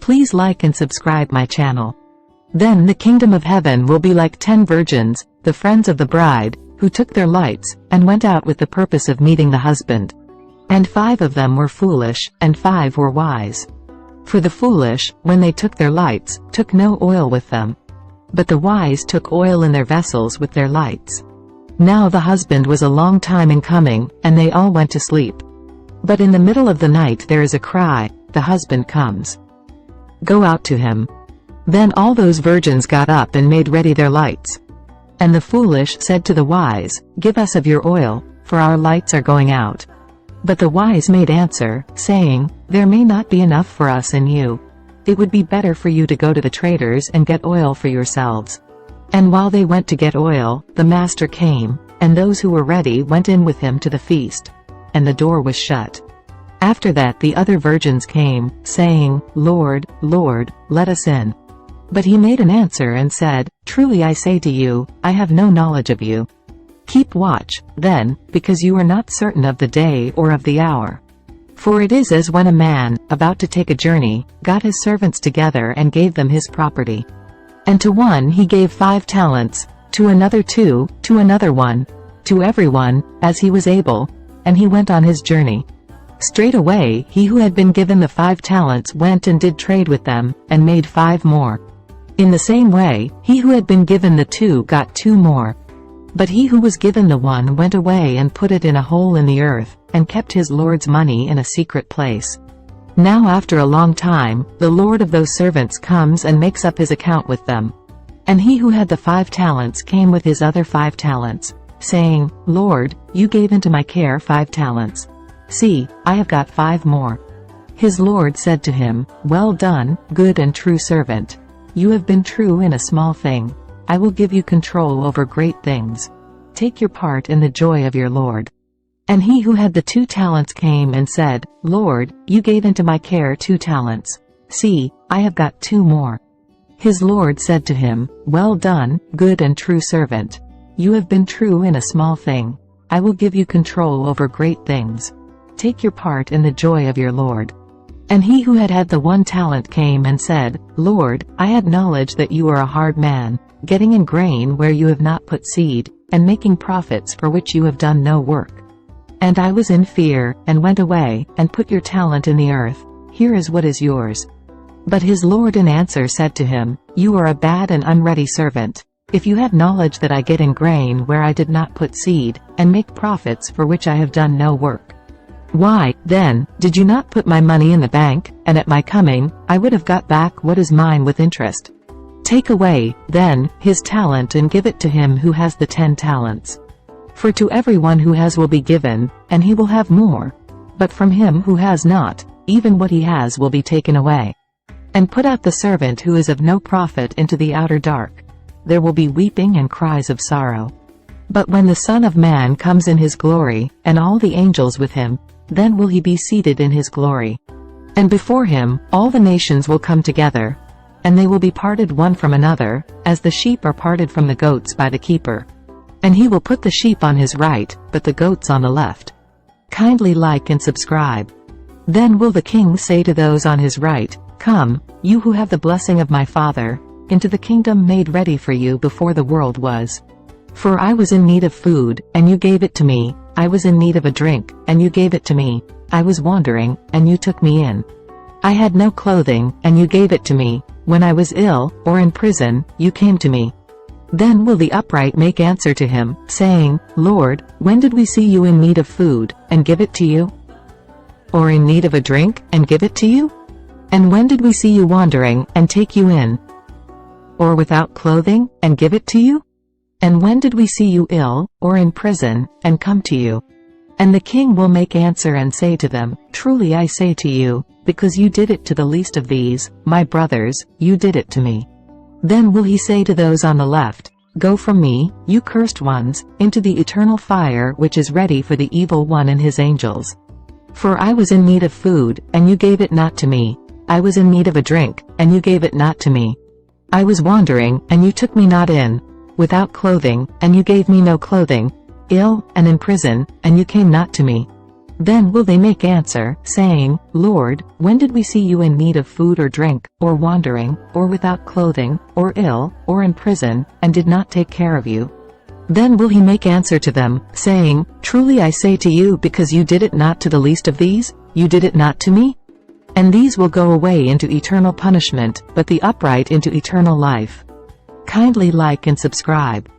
Please like and subscribe my channel. Then the kingdom of heaven will be like 10 virgins, the friends of the bride, who took their lights, and went out with the purpose of meeting the husband. And 5 of them were foolish, and 5 were wise. For the foolish, when they took their lights, took no oil with them. But the wise took oil in their vessels with their lights. Now the husband was a long time in coming, and they all went to sleep. But in the middle of the night there is a cry, the husband comes. Go out to him. Then all those virgins got up and made ready their lights. And the foolish said to the wise, Give us of your oil, for our lights are going out. But the wise made answer, saying, There may not be enough for us and you. It would be better for you to go to the traders and get oil for yourselves. And while they went to get oil, the master came, and those who were ready went in with him to the feast. And the door was shut. After that the other virgins came, saying, Lord, Lord, let us in. But he made an answer and said, Truly I say to you, I have no knowledge of you. Keep watch, then, because you are not certain of the day or of the hour. For it is as when a man, about to take a journey, got his servants together and gave them his property. And to one he gave 5 talents, to another 2, to another 1, to everyone, as he was able, and he went on his journey. Straightway he who had been given the 5 talents went and did trade with them, and made 5 more. In the same way, he who had been given the 2 got 2 more. But he who was given the 1 went away and put it in a hole in the earth, and kept his Lord's money in a secret place. Now after a long time, the Lord of those servants comes and makes up his account with them. And he who had the 5 talents came with his other 5 talents, saying, Lord, you gave into my care 5 talents. See, I have got 5 more. His Lord said to him, Well done, good and true servant. You have been true in a small thing. I will give you control over great things. Take your part in the joy of your Lord. And he who had the 2 talents came and said, Lord, you gave into my care 2 talents. See, I have got 2 more. His Lord said to him, Well done, good and true servant. You have been true in a small thing. I will give you control over great things. Take your part in the joy of your Lord. And he who had the 1 talent came and said, Lord, I had knowledge that you are a hard man, getting in grain where you have not put seed, and making profits for which you have done no work. And I was in fear, and went away, and put your talent in the earth. Here is what is yours. But his Lord in answer said to him, You are a bad and unready servant. If you had knowledge that I get in grain where I did not put seed, and make profits for which I have done no work. Why, then, did you not put my money in the bank, and at my coming, I would have got back what is mine with interest? Take away, then, his talent and give it to him who has the 10 talents. For to everyone who has will be given, and he will have more. But from him who has not, even what he has will be taken away. And put out the servant who is of no profit into the outer dark. There will be weeping and cries of sorrow. But when the Son of Man comes in his glory, and all the angels with him, then will he be seated in his glory. And before him, all the nations will come together. And they will be parted one from another, as the sheep are parted from the goats by the keeper. And he will put the sheep on his right, but the goats on the left. Kindly like and subscribe. Then will the king say to those on his right, Come, you who have the blessing of my Father, into the kingdom made ready for you before the world was. For I was in need of food, and you gave it to me. I was in need of a drink, and you gave it to me. I was wandering, and you took me in. I had no clothing, and you gave it to me. When I was ill, or in prison, you came to me. Then will the upright make answer to him, saying, Lord, when did we see you in need of food, and give it to you? Or in need of a drink, and give it to you? And when did we see you wandering, and take you in? Or without clothing, and give it to you? And when did we see you ill, or in prison, and come to you? And the king will make answer and say to them, Truly I say to you, because you did it to the least of these, my brothers, you did it to me. Then will he say to those on the left, Go from me, you cursed ones, into the eternal fire which is ready for the evil one and his angels. For I was in need of food, and you gave it not to me. I was in need of a drink, and you gave it not to me. I was wandering, and you took me not in. Without clothing, and you gave me no clothing. Ill, and in prison, and you came not to me. Then will they make answer, saying, Lord, when did we see you in need of food or drink, or wandering, or without clothing, or ill, or in prison, and did not take care of you? Then will he make answer to them, saying, Truly I say to you, because you did it not to the least of these, you did it not to me? And these will go away into eternal punishment, but the upright into eternal life. Kindly like and subscribe.